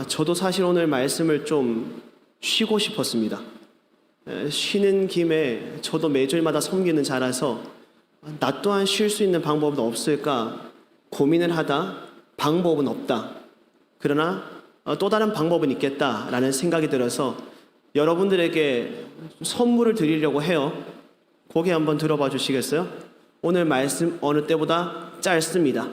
저도 사실 오늘 말씀을 좀 쉬고 싶었습니다. 쉬는 김에 저도 매주일마다 섬기는 자라서 나 또한 쉴 수 있는 방법은 없을까 고민을 하다 방법은 없다. 그러나 또 다른 방법은 있겠다라는 생각이 들어서 여러분들에게 선물을 드리려고 해요. 고개 한번 들어봐 주시겠어요? 오늘 말씀 어느 때보다 짧습니다.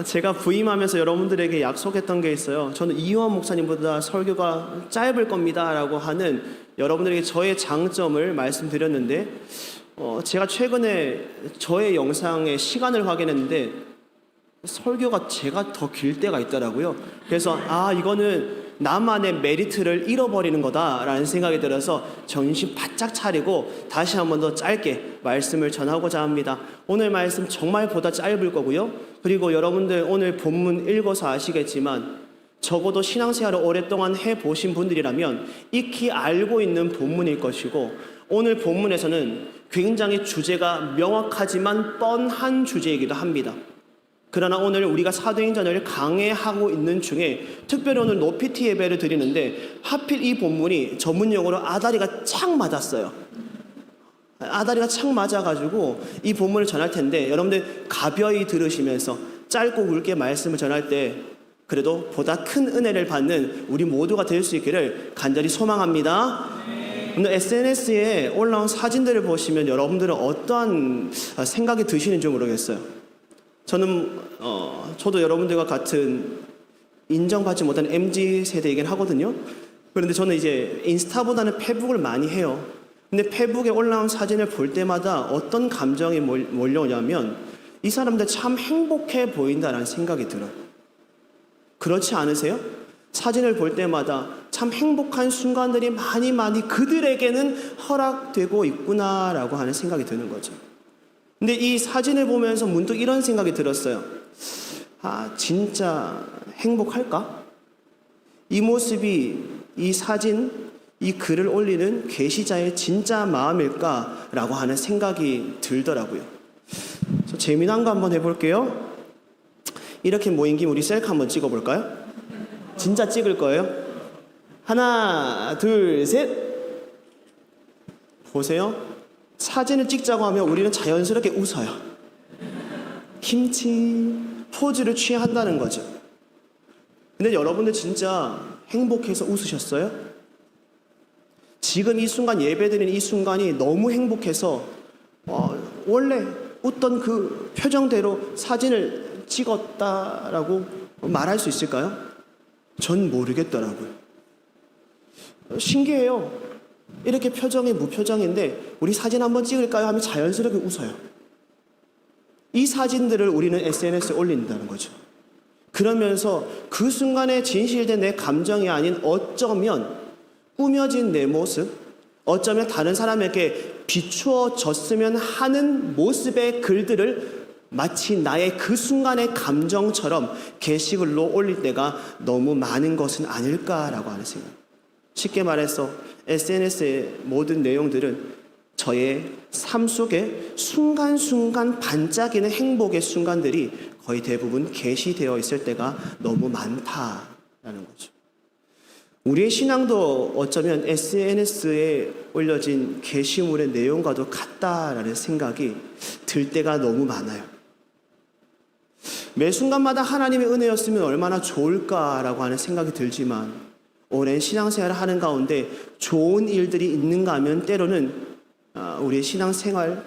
제가 부임하면서 여러분들에게 약속했던 게 있어요. 저는 이효원 목사님보다 설교가 짧을 겁니다 라고 하는 여러분들에게 저의 장점을 말씀드렸는데 제가 최근에 저의 영상의 시간을 확인했는데 설교가 제가 더 길 때가 있더라고요. 그래서 이거는 나만의 메리트를 잃어버리는 거다라는 생각이 들어서 정신 바짝 차리고 다시 한 번 더 짧게 말씀을 전하고자 합니다. 오늘 말씀 정말 보다 짧을 거고요. 그리고 여러분들 오늘 본문 읽어서 아시겠지만 적어도 신앙생활을 오랫동안 해보신 분들이라면 익히 알고 있는 본문일 것이고 오늘 본문에서는 굉장히 주제가 명확하지만 뻔한 주제이기도 합니다. 그러나 오늘 우리가 사도행전을 강해하고 있는 중에 특별히 오늘 노피티 예배를 드리는데 하필 이 본문이 전문용어로 아다리가 착 맞았어요. 아다리가 착 맞아가지고 이 본문을 전할 텐데 여러분들 가벼이 들으시면서 짧고 굵게 말씀을 전할 때 그래도 보다 큰 은혜를 받는 우리 모두가 될 수 있기를 간절히 소망합니다. 오늘 SNS에 올라온 사진들을 보시면 여러분들은 어떠한 생각이 드시는지 모르겠어요. 저도 여러분들과 같은 인정받지 못한 MZ세대이긴 하거든요. 그런데 저는 이제 인스타보다는 페북을 많이 해요. 근데 페북에 올라온 사진을 볼 때마다 어떤 감정이 몰려오냐면 이 사람들 참 행복해 보인다라는 생각이 들어요. 그렇지 않으세요? 사진을 볼 때마다 참 행복한 순간들이 많이 그들에게는 허락되고 있구나라고 하는 생각이 드는 거죠. 근데 이 사진을 보면서 문득 이런 생각이 들었어요. 진짜 행복할까? 이 모습이 이 사진, 이 글을 올리는 게시자의 진짜 마음일까라고 하는 생각이 들더라고요. 그래서 재미난 거 한번 해볼게요. 이렇게 모인 김에 우리 셀카 한번 찍어볼까요? 진짜 찍을 거예요. 하나, 둘, 셋. 보세요. 사진을 찍자고 하면 우리는 자연스럽게 웃어요. 김치 포즈를 취해야 한다는 거죠. 근데 여러분들 진짜 행복해서 웃으셨어요? 지금 이 순간 예배드리는 이 순간이 너무 행복해서 원래 웃던 그 표정대로 사진을 찍었다라고 말할 수 있을까요? 전 모르겠더라고요. 신기해요. 이렇게 표정이 무표정인데 우리 사진 한번 찍을까요? 하면 자연스럽게 웃어요. 이 사진들을 우리는 SNS에 올린다는 거죠. 그러면서 그 순간에 진실된 내 감정이 아닌 어쩌면 꾸며진 내 모습, 어쩌면 다른 사람에게 비추어졌으면 하는 모습의 글들을 마치 나의 그 순간의 감정처럼 게시글로 올릴 때가 너무 많은 것은 아닐까라고 하는 생각. 쉽게 말해서 SNS의 모든 내용들은 저의 삶 속에 순간순간 반짝이는 행복의 순간들이 거의 대부분 게시되어 있을 때가 너무 많다라는 거죠. 우리의 신앙도 어쩌면 SNS에 올려진 게시물의 내용과도 같다라는 생각이 들 때가 너무 많아요. 매 순간마다 하나님의 은혜였으면 얼마나 좋을까라고 하는 생각이 들지만 오랜 신앙생활을 하는 가운데 좋은 일들이 있는가 하면 때로는 우리의 신앙생활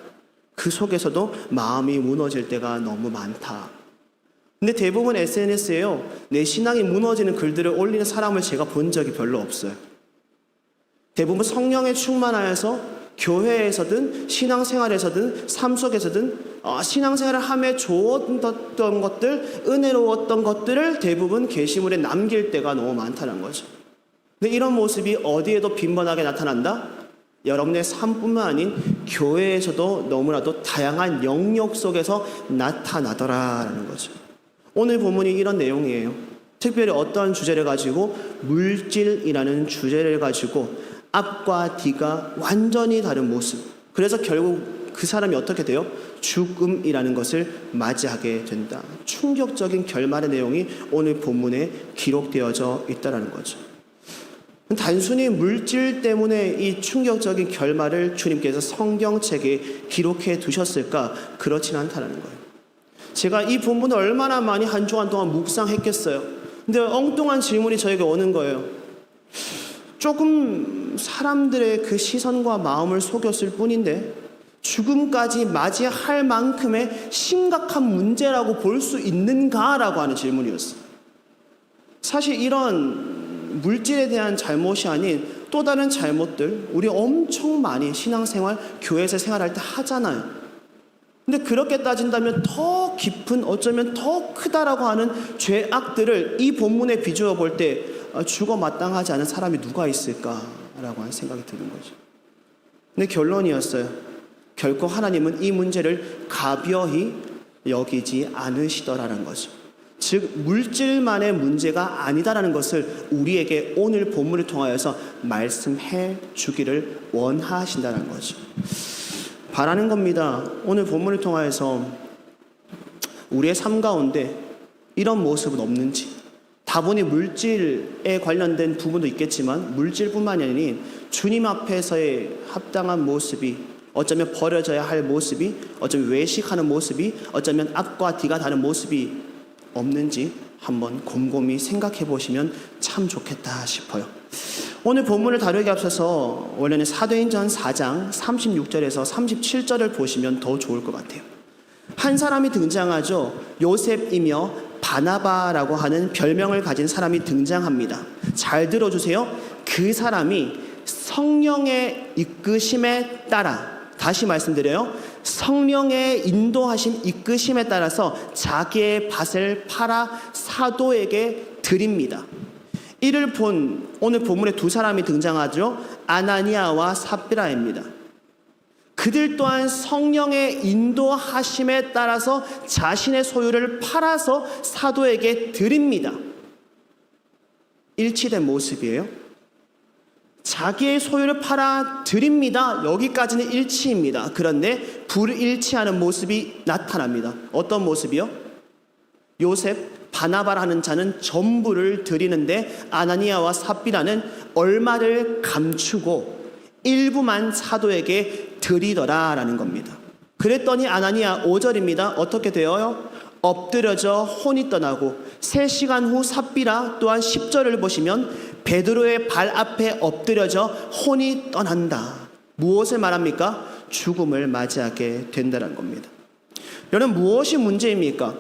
그 속에서도 마음이 무너질 때가 너무 많다. 근데 대부분 SNS에요. 내 신앙이 무너지는 글들을 올리는 사람을 제가 본 적이 별로 없어요. 대부분 성령에 충만하여서 교회에서든 신앙생활에서든 삶 속에서든 신앙생활을 하며 좋았던 것들, 은혜로웠던 것들을 대부분 게시물에 남길 때가 너무 많다는 거죠. 근데 이런 모습이 어디에도 빈번하게 나타난다? 여러분의 삶뿐만 아닌 교회에서도 너무나도 다양한 영역 속에서 나타나더라라는 거죠. 오늘 본문이 이런 내용이에요. 특별히 어떤 주제를 가지고 물질이라는 주제를 가지고 앞과 뒤가 완전히 다른 모습. 그래서 결국 그 사람이 어떻게 돼요? 죽음이라는 것을 맞이하게 된다. 충격적인 결말의 내용이 오늘 본문에 기록되어져 있다는 거죠. 단순히 물질 때문에 이 충격적인 결말을 주님께서 성경책에 기록해 두셨을까? 그렇진 않다는 거예요. 제가 이 본문을 얼마나 많이 한 주간 동안 묵상했겠어요. 근데 엉뚱한 질문이 저에게 오는 거예요. 조금 사람들의 그 시선과 마음을 속였을 뿐인데 죽음까지 맞이할 만큼의 심각한 문제라고 볼 수 있는가라고 하는 질문이었어요. 사실 이런 물질에 대한 잘못이 아닌 또 다른 잘못들 우리 엄청 많이 신앙생활, 교회에서 생활할 때 하잖아요. 근데 그렇게 따진다면 더 깊은, 어쩌면 더 크다라고 하는 죄악들을 이 본문에 비추어 볼 때 죽어 마땅하지 않은 사람이 누가 있을까라고 하는 생각이 드는 거죠. 근데 결론이었어요. 결코 하나님은 이 문제를 가벼이 여기지 않으시더라는 거죠. 즉 물질만의 문제가 아니다라는 것을 우리에게 오늘 본문을 통하여서 말씀해 주기를 원하신다는 거죠. 바라는 겁니다. 오늘 본문을 통하여서 우리의 삶 가운데 이런 모습은 없는지, 다분히 물질에 관련된 부분도 있겠지만 물질뿐만이 아닌 주님 앞에서의 합당한 모습이, 어쩌면 버려져야 할 모습이, 어쩌면 외식하는 모습이, 어쩌면 악과 뒤가 다른 모습이 없는지 한번 곰곰이 생각해 보시면 참 좋겠다 싶어요. 오늘 본문을 다루기 앞서서 원래는 사도행전 4장 36절에서 37절을 보시면 더 좋을 것 같아요. 한 사람이 등장하죠. 요셉이며 바나바라고 하는 별명을 가진 사람이 등장합니다. 잘 들어주세요. 그 사람이 성령의 이끄심에 따라, 다시 말씀드려요. 성령의 인도하심, 이끄심에 따라서 자기의 밭을 팔아 사도에게 드립니다. 이를 본 오늘 본문에 두 사람이 등장하죠. 아나니아와 삽비라입니다. 그들 또한 성령의 인도하심에 따라서 자신의 소유를 팔아서 사도에게 드립니다. 일치된 모습이에요. 자기의 소유를 팔아 드립니다. 여기까지는 일치입니다. 그런데 불일치하는 모습이 나타납니다. 어떤 모습이요? 요셉, 바나바라는 자는 전부를 드리는데 아나니아와 삽비라는 얼마를 감추고 일부만 사도에게 드리더라라는 겁니다. 그랬더니 아나니아 5절입니다. 어떻게 되어요? 엎드려져 혼이 떠나고 3시간 후 삽비라 또한 10절을 보시면 베드로의 발 앞에 엎드려져 혼이 떠난다. 무엇을 말합니까? 죽음을 맞이하게 된다는 겁니다. 여러분 무엇이 문제입니까?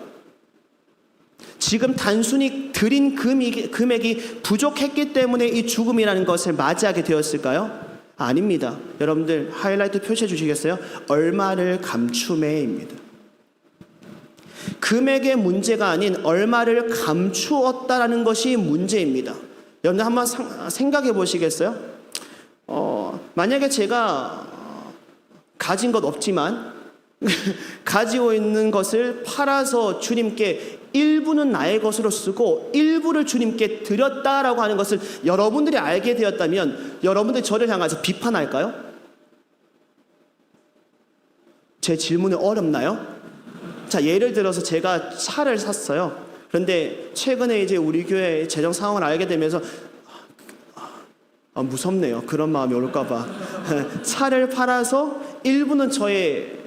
지금 단순히 드린 금액이 부족했기 때문에 이 죽음이라는 것을 맞이하게 되었을까요? 아닙니다. 여러분들 하이라이트 표시해 주시겠어요? 얼마를 감추매입니다. 금액의 문제가 아닌 얼마를 감추었다라는 것이 문제입니다. 여러분들 한번 생각해 보시겠어요? 만약에 제가 가진 것 없지만 가지고 있는 것을 팔아서 주님께 일부는 나의 것으로 쓰고 일부를 주님께 드렸다라고 하는 것을 여러분들이 알게 되었다면 여러분들이 저를 향해서 비판할까요? 제 질문이 어렵나요? 자, 예를 들어서 제가 차를 샀어요. 그런데 최근에 이제 우리 교회 재정 상황을 알게 되면서 무섭네요. 그런 마음이 올까봐. 차를 팔아서 일부는 저의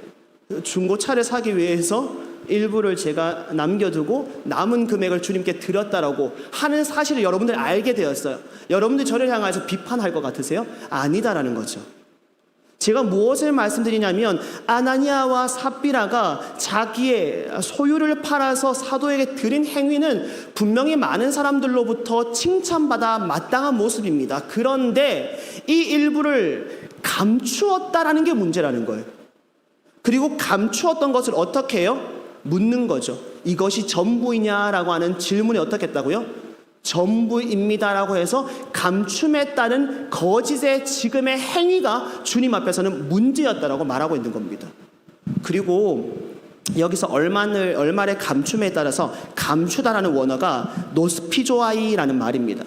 중고차를 사기 위해서 일부를 제가 남겨두고 남은 금액을 주님께 드렸다라고 하는 사실을 여러분들이 알게 되었어요. 여러분들이 저를 향해서 비판할 것 같으세요? 아니다라는 거죠. 제가 무엇을 말씀드리냐면 아나니아와 삽비라가 자기의 소유를 팔아서 사도에게 드린 행위는 분명히 많은 사람들로부터 칭찬받아 마땅한 모습입니다. 그런데 이 일부를 감추었다라는 게 문제라는 거예요. 그리고 감추었던 것을 어떻게 해요? 묻는 거죠. 이것이 전부이냐라고 하는 질문이 어떻게 했다고요? 전부입니다라고 해서 감춤에 따른 거짓의 지금의 행위가 주님 앞에서는 문제였다라고 말하고 있는 겁니다. 그리고 여기서 얼마를 감춤에 따라서 감추다라는 원어가 노스피조아이라는 말입니다.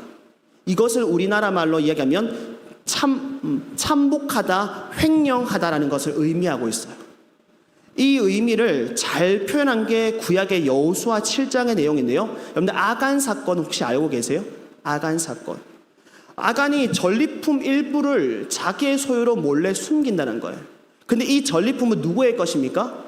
이것을 우리나라 말로 이야기하면 참복하다, 횡령하다라는 것을 의미하고 있어요. 이 의미를 잘 표현한 게 구약의 여호수아 7장의 내용인데요. 여러분들 아간 사건 혹시 알고 계세요? 아간 사건. 아간이 전리품 일부를 자기의 소유로 몰래 숨긴다는 거예요. 근데 이 전리품은 누구의 것입니까?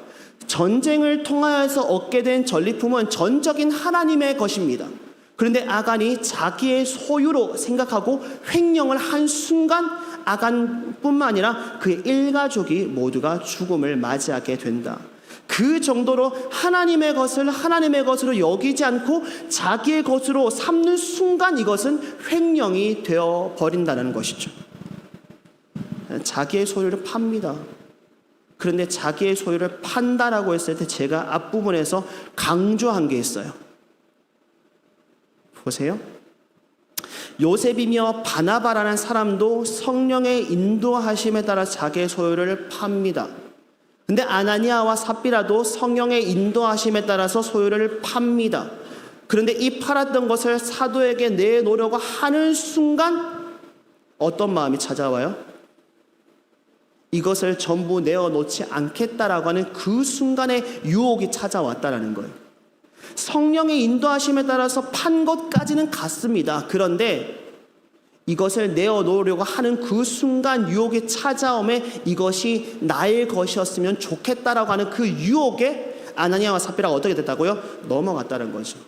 전쟁을 통하여서 얻게 된 전리품은 전적인 하나님의 것입니다. 그런데 아간이 자기의 소유로 생각하고 횡령을 한 순간 아간뿐만 아니라 그의 일가족이 모두가 죽음을 맞이하게 된다. 그 정도로 하나님의 것을 하나님의 것으로 여기지 않고 자기의 것으로 삼는 순간 이것은 횡령이 되어 버린다는 것이죠. 자기의 소유를 팝니다. 그런데 자기의 소유를 판다라고 했을 때 제가 앞부분에서 강조한 게 있어요. 보세요. 요셉이며 바나바라는 사람도 성령의 인도하심에 따라 자기의 소유를 팝니다. 근데 아나니아와 삽비라도 성령의 인도하심에 따라서 소유를 팝니다. 그런데 이 팔았던 것을 사도에게 내놓으려고 하는 순간 어떤 마음이 찾아와요? 이것을 전부 내어놓지 않겠다라고 하는 그 순간에 유혹이 찾아왔다라는 거예요. 성령의 인도하심에 따라서 판 것까지는 같습니다. 그런데 이것을 내어놓으려고 하는 그 순간 유혹이 찾아오매 이것이 나의 것이었으면 좋겠다라고 하는 그 유혹에 아나니아와 삽비라가 어떻게 됐다고요? 넘어갔다는 거죠.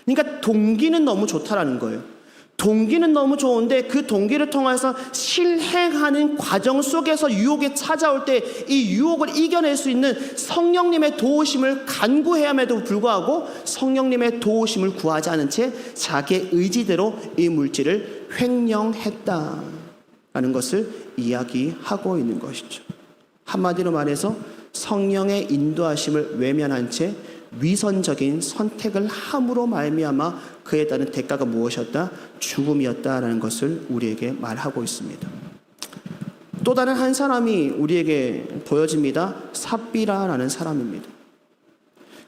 그러니까 동기는 너무 좋다라는 거예요. 동기는 너무 좋은데 그 동기를 통해서 실행하는 과정 속에서 유혹이 찾아올 때 이 유혹을 이겨낼 수 있는 성령님의 도우심을 간구해야 함에도 불구하고 성령님의 도우심을 구하지 않은 채 자기의 의지대로 이 물질을 횡령했다라는 것을 이야기하고 있는 것이죠. 한마디로 말해서 성령의 인도하심을 외면한 채 위선적인 선택을 함으로 말미암아 그에 따른 대가가 무엇이었다? 죽음이었다라는 것을 우리에게 말하고 있습니다. 또 다른 한 사람이 우리에게 보여집니다. 삽비라라는 사람입니다.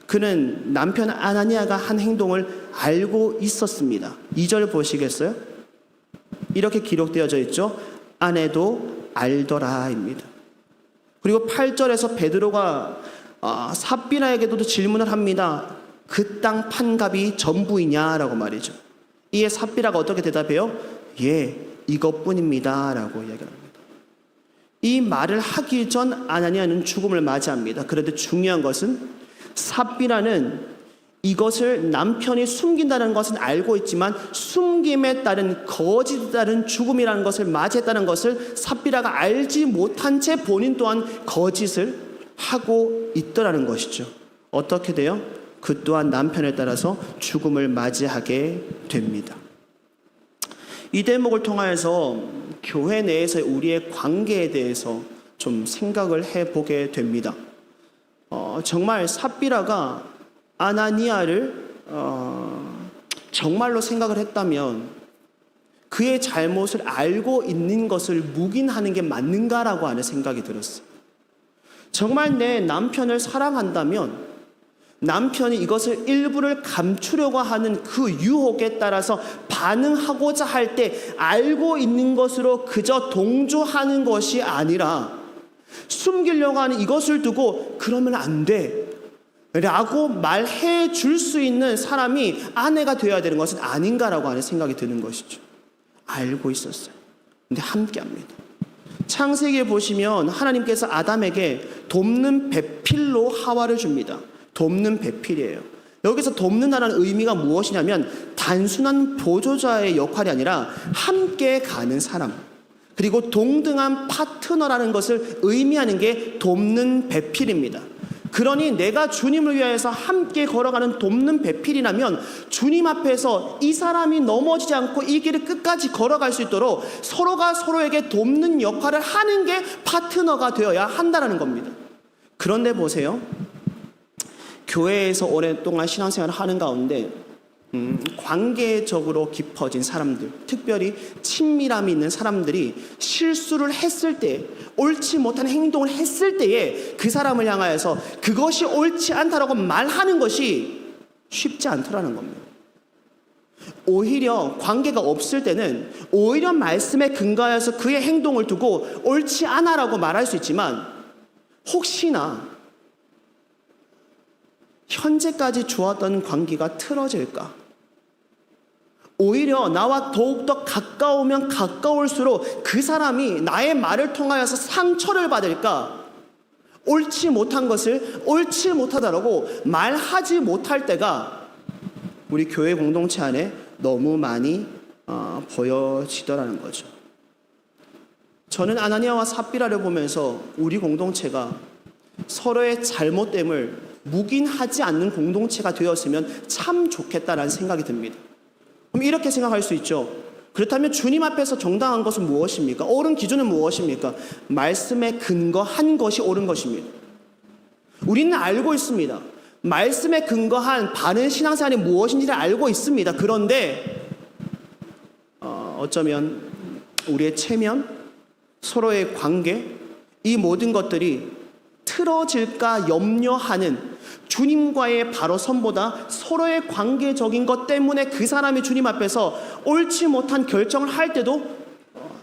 그는 남편 아나니아가 한 행동을 알고 있었습니다. 2절 보시겠어요? 이렇게 기록되어져 있죠. 아내도 알더라입니다. 그리고 8절에서 베드로가 삽비라에게도 질문을 합니다. 그 땅 판값이 전부이냐라고 말이죠. 이에 삽비라가 어떻게 대답해요? 예, 이것뿐입니다 라고 이야기합니다. 이 말을 하기 전 아나니아는 죽음을 맞이합니다. 그런데 중요한 것은 삽비라는 이것을 남편이 숨긴다는 것은 알고 있지만 숨김에 따른 거짓에 따른 죽음이라는 것을 맞이했다는 것을 삽비라가 알지 못한 채 본인 또한 거짓을 하고 있더라는 것이죠. 어떻게 돼요? 그 또한 남편에 따라서 죽음을 맞이하게 됩니다. 이 대목을 통하여서 교회 내에서 우리의 관계에 대해서 좀 생각을 해보게 됩니다. 정말 삽비라가 아나니아를 정말로 생각을 했다면 그의 잘못을 알고 있는 것을 묵인하는 게 맞는가라고 하는 생각이 들었어요. 정말 내 남편을 사랑한다면 남편이 이것을 일부를 감추려고 하는 그 유혹에 따라서 반응하고자 할 때 알고 있는 것으로 그저 동조하는 것이 아니라 숨기려고 하는 이것을 두고 그러면 안 돼 라고 말해 줄 수 있는 사람이 아내가 되어야 되는 것은 아닌가라고 하는 생각이 드는 것이죠. 알고 있었어요. 근데 함께 합니다. 창세기에 보시면 하나님께서 아담에게 돕는 배필로 하와를 줍니다. 돕는 배필이에요. 여기서 돕는다는 의미가 무엇이냐면 단순한 보조자의 역할이 아니라 함께 가는 사람, 그리고 동등한 파트너라는 것을 의미하는 게 돕는 배필입니다. 그러니 내가 주님을 위하여서 함께 걸어가는 돕는 배필이라면 주님 앞에서 이 사람이 넘어지지 않고 이 길을 끝까지 걸어갈 수 있도록 서로가 서로에게 돕는 역할을 하는 게 파트너가 되어야 한다는 겁니다. 그런데 보세요. 교회에서 오랫동안 신앙생활을 하는 가운데 관계적으로 깊어진 사람들, 특별히 친밀함이 있는 사람들이 실수를 했을 때, 옳지 못한 행동을 했을 때에 그 사람을 향하여서 그것이 옳지 않다라고 말하는 것이 쉽지 않더라는 겁니다. 오히려 관계가 없을 때는 오히려 말씀에 근거하여서 그의 행동을 두고 옳지 않아라고 말할 수 있지만 혹시나 현재까지 좋았던 관계가 틀어질까? 오히려 나와 더욱더 가까우면 가까울수록 그 사람이 나의 말을 통하여서 상처를 받을까? 옳지 못한 것을 옳지 못하다라고 말하지 못할 때가 우리 교회 공동체 안에 너무 많이 보여지더라는 거죠. 저는 아나니아와 삽비라를 보면서 우리 공동체가 서로의 잘못됨을 묵인하지 않는 공동체가 되었으면 참 좋겠다라는 생각이 듭니다. 그럼 이렇게 생각할 수 있죠. 그렇다면 주님 앞에서 정당한 것은 무엇입니까? 옳은 기준은 무엇입니까? 말씀에 근거한 것이 옳은 것입니다. 우리는 알고 있습니다. 말씀에 근거한 바른 신앙생활이 무엇인지를 알고 있습니다. 그런데 어쩌면 우리의 체면, 서로의 관계, 이 모든 것들이 틀어질까 염려하는 주님과의 바로 선보다 서로의 관계적인 것 때문에 그 사람이 주님 앞에서 옳지 못한 결정을 할 때도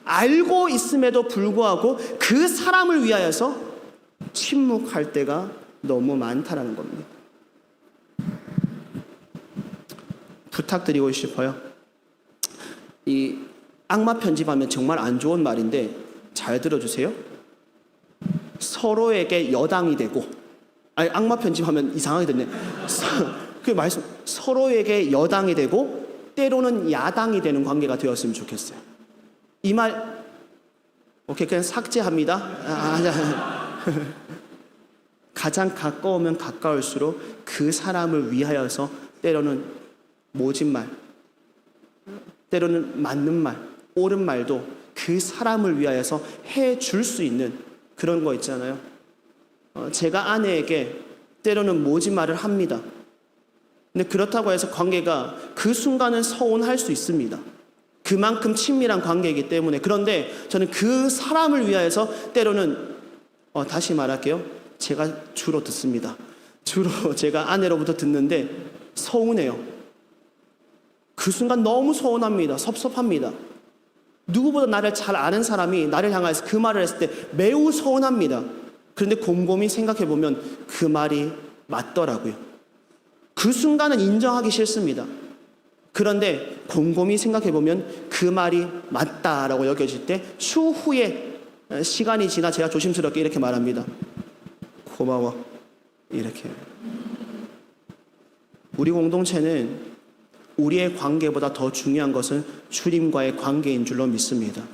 알고 있음에도 불구하고 그 사람을 위하여서 침묵할 때가 너무 많다라는 겁니다. 부탁드리고 싶어요. 이 악마 편집하면 정말 안 좋은 말인데 잘 들어주세요. 서로에게 여당이 되고, 아니 악마 편집하면 이상하게 됐네. 그 말씀, 서로에게 여당이 되고 때로는 야당이 되는 관계가 되었으면 좋겠어요. 이 말 오케이 그냥 삭제합니다. 가장 가까우면 가까울수록 그 사람을 위하여서 때로는 모진 말, 때로는 맞는 말, 옳은 말도 그 사람을 위하여서 해줄 수 있는 그런 거 있잖아요. 제가 아내에게 때로는 모진 말을 합니다. 근데 그렇다고 해서 관계가 그 순간은 서운할 수 있습니다. 그만큼 친밀한 관계이기 때문에. 그런데 저는 그 사람을 위하여서 때로는 다시 말할게요. 제가 주로 듣습니다. 주로 제가 아내로부터 듣는데 서운해요. 그 순간 너무 서운합니다. 섭섭합니다. 누구보다 나를 잘 아는 사람이 나를 향해서 그 말을 했을 때 매우 서운합니다. 그런데 곰곰이 생각해보면 그 말이 맞더라고요. 그 순간은 인정하기 싫습니다. 그런데 곰곰이 생각해보면 그 말이 맞다라고 여겨질 때 추후에 시간이 지나 제가 조심스럽게 이렇게 말합니다. 고마워. 이렇게. 우리 공동체는 우리의 관계보다 더 중요한 것은 주님과의 관계인 줄로 믿습니다.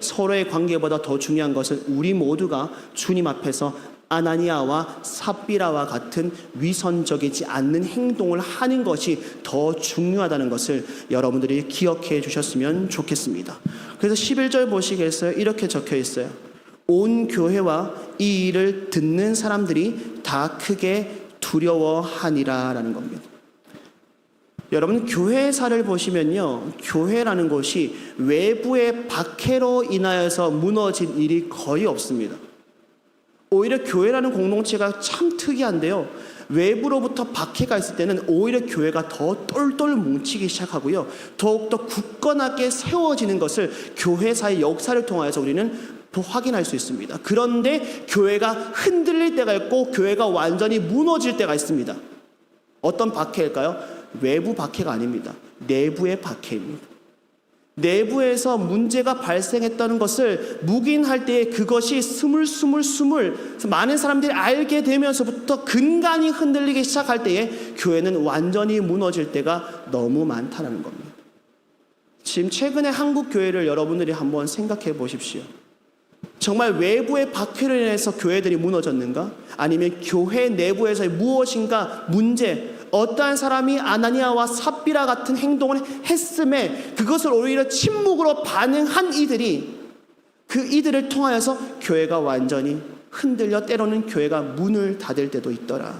서로의 관계보다 더 중요한 것은 우리 모두가 주님 앞에서 아나니아와 삽비라와 같은 위선적이지 않는 행동을 하는 것이 더 중요하다는 것을 여러분들이 기억해 주셨으면 좋겠습니다. 그래서 11절 보시겠어요? 이렇게 적혀 있어요. 온 교회와 이 일을 듣는 사람들이 다 크게 두려워하니라 라는 겁니다. 여러분 교회사를 보시면요, 교회라는 것이 외부의 박해로 인하여서 무너진 일이 거의 없습니다. 오히려 교회라는 공동체가 참 특이한데요, 외부로부터 박해가 있을 때는 오히려 교회가 더 똘똘 뭉치기 시작하고요, 더욱더 굳건하게 세워지는 것을 교회사의 역사를 통하여서 우리는 확인할 수 있습니다. 그런데 교회가 흔들릴 때가 있고 교회가 완전히 무너질 때가 있습니다. 어떤 박해일까요? 외부 박해가 아닙니다. 내부의 박해입니다. 내부에서 문제가 발생했다는 것을 묵인할 때 그것이 스물스물 많은 사람들이 알게 되면서부터 근간이 흔들리기 시작할 때에 교회는 완전히 무너질 때가 너무 많다는 겁니다. 지금 최근에 한국 교회를 여러분들이 한번 생각해 보십시오. 정말 외부의 박해로 인해서 교회들이 무너졌는가? 아니면 교회 내부에서의 무엇인가 문제, 어떠한 사람이 아나니아와 삽비라 같은 행동을 했음에 그것을 오히려 침묵으로 반응한 이들이 그 이들을 통하여서 교회가 완전히 흔들려 때로는 교회가 문을 닫을 때도 있더라.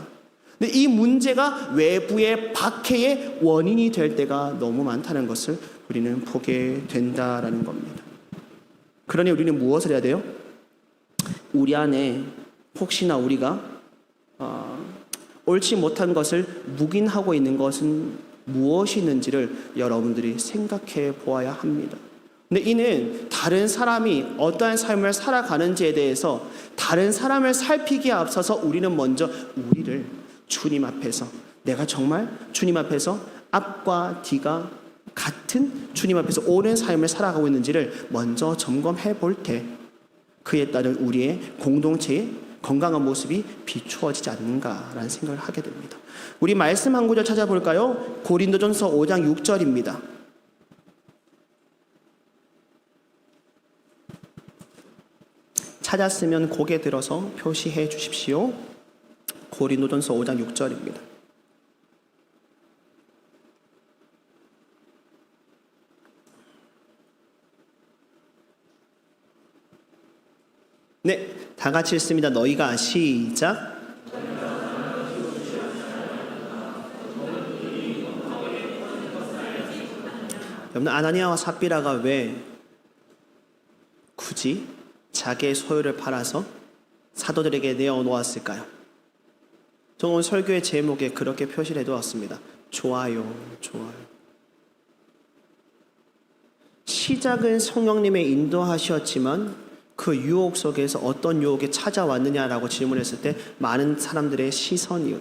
근데 이 문제가 외부의 박해의 원인이 될 때가 너무 많다는 것을 우리는 보게 된다라는 겁니다. 그러니 우리는 무엇을 해야 돼요? 우리 안에 혹시나 우리가 옳지 못한 것을 묵인하고 있는 것은 무엇이 있는지를 여러분들이 생각해 보아야 합니다. 근데 이는 다른 사람이 어떠한 삶을 살아가는지에 대해서 다른 사람을 살피기에 앞서서 우리는 먼저 우리를 주님 앞에서 내가 정말 주님 앞에서 앞과 뒤가 같은 주님 앞에서 옳은 삶을 살아가고 있는지를 먼저 점검해 볼 때 그에 따른 우리의 공동체의 건강한 모습이 비추어지지 않는가라는 생각을 하게 됩니다. 우리 말씀 한 구절 찾아볼까요? 고린도전서 5장 6절입니다. 찾았으면 고개 들어서 표시해 주십시오. 고린도전서 5장 6절입니다. 네, 다 같이 읽습니다. 너희가 시작. 여러분, 아나니아와 삽비라가 왜 굳이 자기의 소유를 팔아서 사도들에게 내어놓았을까요? 저는 오늘 설교의 제목에 그렇게 표시를 해두었습니다. 좋아요, 좋아요. 시작은 성령님의 인도하셨지만 그 유혹 속에서 어떤 유혹이 찾아왔느냐라고 질문했을 때 많은 사람들의 시선이요.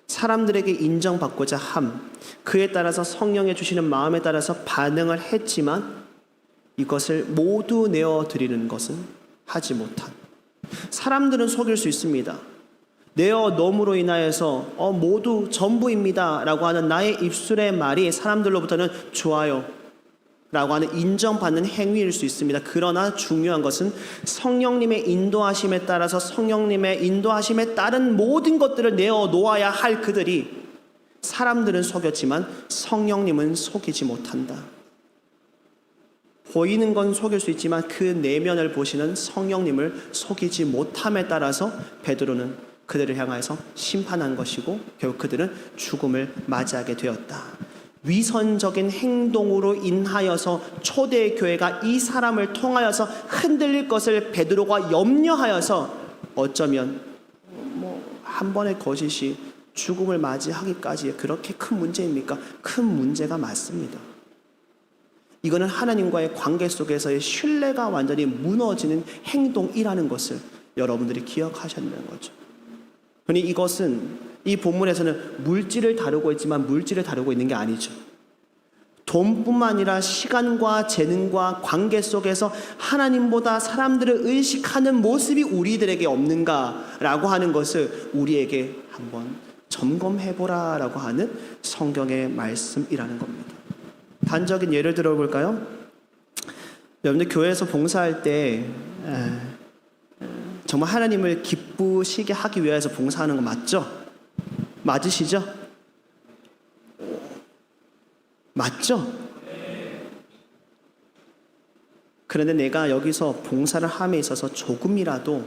사람들에게 인정받고자 함, 그에 따라서 성령의 주시는 마음에 따라서 반응을 했지만 이것을 모두 내어드리는 것은 하지 못한. 사람들은 속일 수 있습니다. 내어놓음으로 인하여서 모두 전부입니다 라고 하는 나의 입술의 말이 사람들로부터는 좋아요 라고 하는 인정받는 행위일 수 있습니다. 그러나 중요한 것은 성령님의 인도하심에 따라서 성령님의 인도하심에 따른 모든 것들을 내어놓아야 할 그들이 사람들은 속였지만 성령님은 속이지 못한다. 보이는 건 속일 수 있지만 그 내면을 보시는 성령님을 속이지 못함에 따라서 베드로는 그들을 향하여서 심판한 것이고 결국 그들은 죽음을 맞이하게 되었다. 위선적인 행동으로 인하여서 초대교회가 이 사람을 통하여서 흔들릴 것을 베드로가 염려하여서 어쩌면 한 번의 거짓이 죽음을 맞이하기까지 그렇게 큰 문제입니까? 큰 문제가 맞습니다. 이거는 하나님과의 관계 속에서의 신뢰가 완전히 무너지는 행동이라는 것을 여러분들이 기억하셔야 되는 거죠. 그러니 이것은 이 본문에서는 물질을 다루고 있지만 물질을 다루고 있는 게 아니죠. 돈뿐만 아니라 시간과 재능과 관계 속에서 하나님보다 사람들을 의식하는 모습이 우리들에게 없는가라고 하는 것을 우리에게 한번 점검해보라라고 하는 성경의 말씀이라는 겁니다. 단적인 예를 들어볼까요? 여러분들 교회에서 봉사할 때 정말 하나님을 기쁘시게 하기 위해서 봉사하는 거 맞죠? 맞으시죠? 맞죠? 그런데 내가 여기서 봉사를 함에 있어서 조금이라도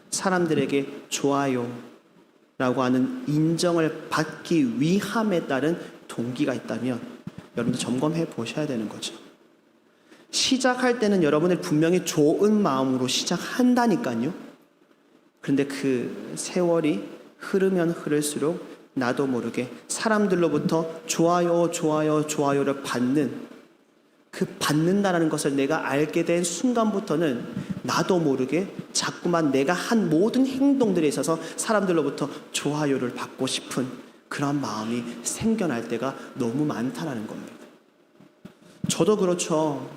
사람들에게 좋아요 라고 하는 인정을 받기 위함에 따른 동기가 있다면 여러분들 점검해 보셔야 되는 거죠. 시작할 때는 여러분들 분명히 좋은 마음으로 시작한다니까요. 그런데 그 세월이 흐르면 흐를수록 나도 모르게 사람들로부터 좋아요, 좋아요, 좋아요를 받는 그 받는다라는 것을 내가 알게 된 순간부터는 나도 모르게 자꾸만 내가 한 모든 행동들에 있어서 사람들로부터 좋아요를 받고 싶은 그런 마음이 생겨날 때가 너무 많다라는 겁니다. 저도 그렇죠.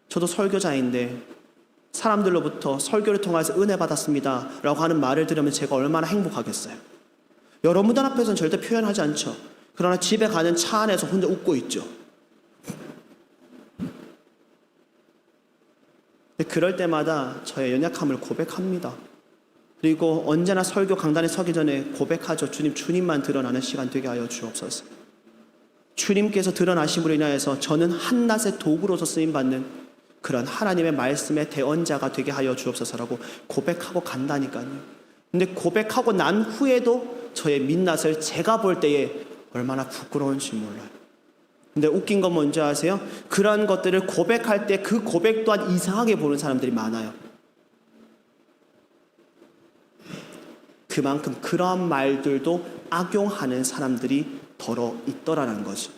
저도 설교자인데 사람들로부터 설교를 통해서 은혜 받았습니다 라고 하는 말을 들으면 제가 얼마나 행복하겠어요. 여러분들 앞에서는 절대 표현하지 않죠. 그러나 집에 가는 차 안에서 혼자 웃고 있죠. 그럴 때마다 저의 연약함을 고백합니다. 그리고 언제나 설교 강단에 서기 전에 고백하죠. 주님만 드러나는 시간 되게 하여 주옵소서. 주님께서 드러나심으로 인하여서 저는 한낱의 도구로서 쓰임받는 그런 하나님의 말씀의 대언자가 되게 하여 주옵소서라고 고백하고 간다니까요. 근데 고백하고 난 후에도 저의 민낯을 제가 볼 때에 얼마나 부끄러운지 몰라요. 근데 웃긴 건 뭔지 아세요? 그러한 것들을 고백할 때 그 고백 또한 이상하게 보는 사람들이 많아요. 그만큼 그러한 말들도 악용하는 사람들이 더러 있더라는 거죠.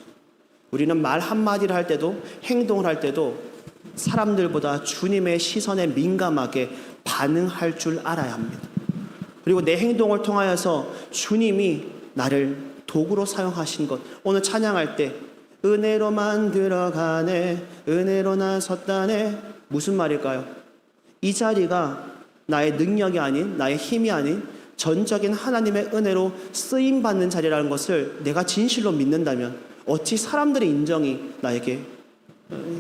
우리는 말 한마디를 할 때도 행동을 할 때도 사람들보다 주님의 시선에 민감하게 반응할 줄 알아야 합니다. 그리고 내 행동을 통하여서 주님이 나를 도구로 사용하신 것. 오늘 찬양할 때 은혜로 만들어가네, 은혜로 나섰다네. 무슨 말일까요? 이 자리가 나의 능력이 아닌, 나의 힘이 아닌 전적인 하나님의 은혜로 쓰임받는 자리라는 것을 내가 진실로 믿는다면 어찌 사람들의 인정이 나에게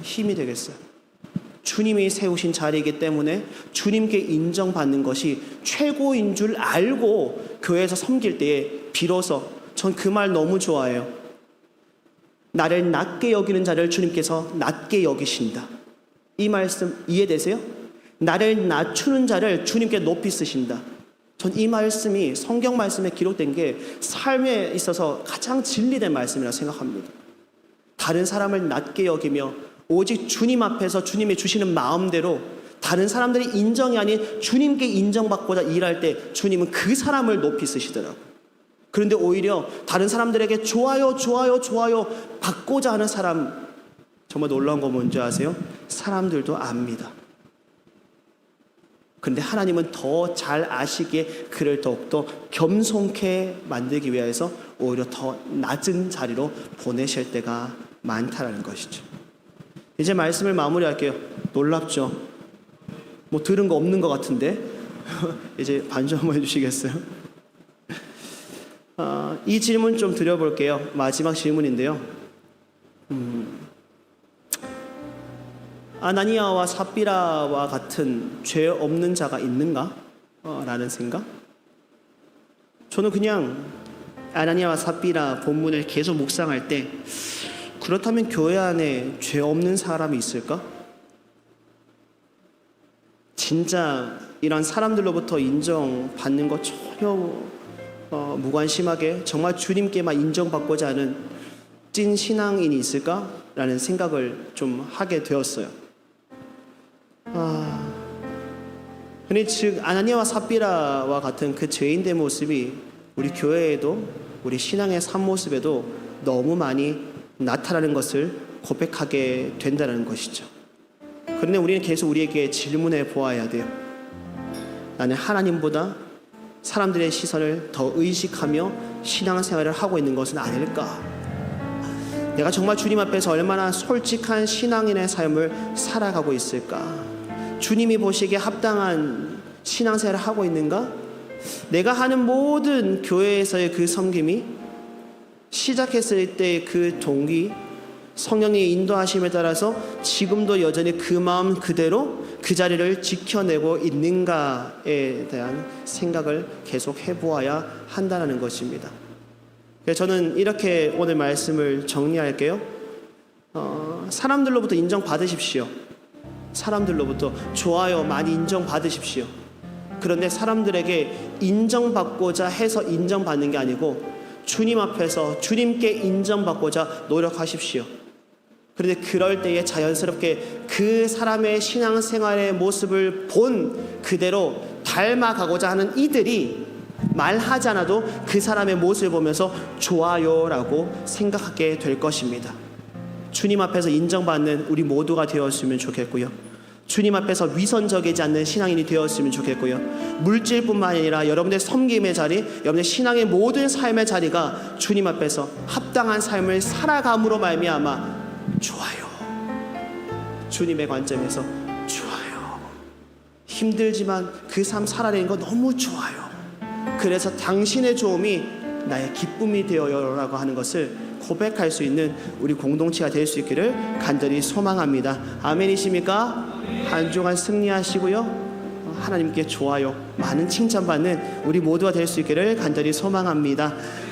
힘이 되겠어요? 주님이 세우신 자리이기 때문에 주님께 인정받는 것이 최고인 줄 알고 교회에서 섬길 때에 비로소 전 그 말 너무 좋아해요. 나를 낮게 여기는 자를 주님께서 낮게 여기신다. 이 말씀 이해되세요? 나를 낮추는 자를 주님께 높이 쓰신다. 전 이 말씀이 성경 말씀에 기록된 게 삶에 있어서 가장 진리된 말씀이라고 생각합니다. 다른 사람을 낮게 여기며 오직 주님 앞에서 주님이 주시는 마음대로 다른 사람들이 인정이 아닌 주님께 인정받고자 일할 때 주님은 그 사람을 높이 쓰시더라고요. 그런데 오히려 다른 사람들에게 좋아요 받고자 하는 사람, 정말 놀라운 거 뭔지 아세요? 사람들도 압니다. 그런데 하나님은 더 잘 아시기에 그를 더욱더 겸손케 만들기 위해서 오히려 더 낮은 자리로 보내실 때가 많다라는 것이죠. 이제 말씀을 마무리할게요. 놀랍죠? 뭐 들은 거 없는 것 같은데 이제 반주 한번 해주시겠어요? 이 질문 좀 드려볼게요. 마지막 질문인데요. 아나니아와 삽비라와 같은 죄 없는 자가 있는가? 라는 생각? 저는 그냥 아나니아와 삽비라 본문을 계속 묵상할 때 그렇다면 교회 안에 죄 없는 사람이 있을까? 진짜 이런 사람들로부터 인정받는 거 전혀 무관심하게 정말 주님께만 인정받고자 하는 찐 신앙인이 있을까라는 생각을 좀 하게 되었어요. 근데 즉 아나니아와 삽비라와 같은 그 죄인의 모습이 우리 교회에도 우리 신앙의 삶 모습에도 너무 많이 나타나는 것을 고백하게 된다는 것이죠. 그런데 우리는 계속 우리에게 질문해 보아야 돼요. 나는 하나님보다 사람들의 시선을 더 의식하며 신앙생활을 하고 있는 것은 아닐까? 내가 정말 주님 앞에서 얼마나 솔직한 신앙인의 삶을 살아가고 있을까? 주님이 보시기에 합당한 신앙생활을 하고 있는가? 내가 하는 모든 교회에서의 그 섬김이 시작했을 때 그 동기, 성령의 인도하심에 따라서 지금도 여전히 그 마음 그대로 그 자리를 지켜내고 있는가에 대한 생각을 계속 해보아야 한다는 것입니다. 그래서 저는 이렇게 오늘 말씀을 정리할게요. 사람들로부터 인정받으십시오. 사람들로부터 좋아요 많이 인정받으십시오. 그런데 사람들에게 인정받고자 해서 인정받는 게 아니고 주님 앞에서 주님께 인정받고자 노력하십시오. 그런데 그럴 때에 자연스럽게 그 사람의 신앙생활의 모습을 본 그대로 닮아가고자 하는 이들이 말하지 않아도 그 사람의 모습을 보면서 좋아요라고 생각하게 될 것입니다. 주님 앞에서 인정받는 우리 모두가 되었으면 좋겠고요. 주님 앞에서 위선적이지 않는 신앙인이 되었으면 좋겠고요. 물질뿐만 아니라 여러분의 섬김의 자리, 여러분의 신앙의 모든 삶의 자리가 주님 앞에서 합당한 삶을 살아감으로 말미암아 좋아요. 주님의 관점에서 좋아요. 힘들지만 그 삶 살아내는 거 너무 좋아요. 그래서 당신의 좋음이 나의 기쁨이 되어요라고 하는 것을 고백할 수 있는 우리 공동체가 될 수 있기를 간절히 소망합니다. 아멘이십니까? 한 주간 승리하시고요. 하나님께 좋아요 많은 칭찬받는 우리 모두가 될 수 있기를 간절히 소망합니다.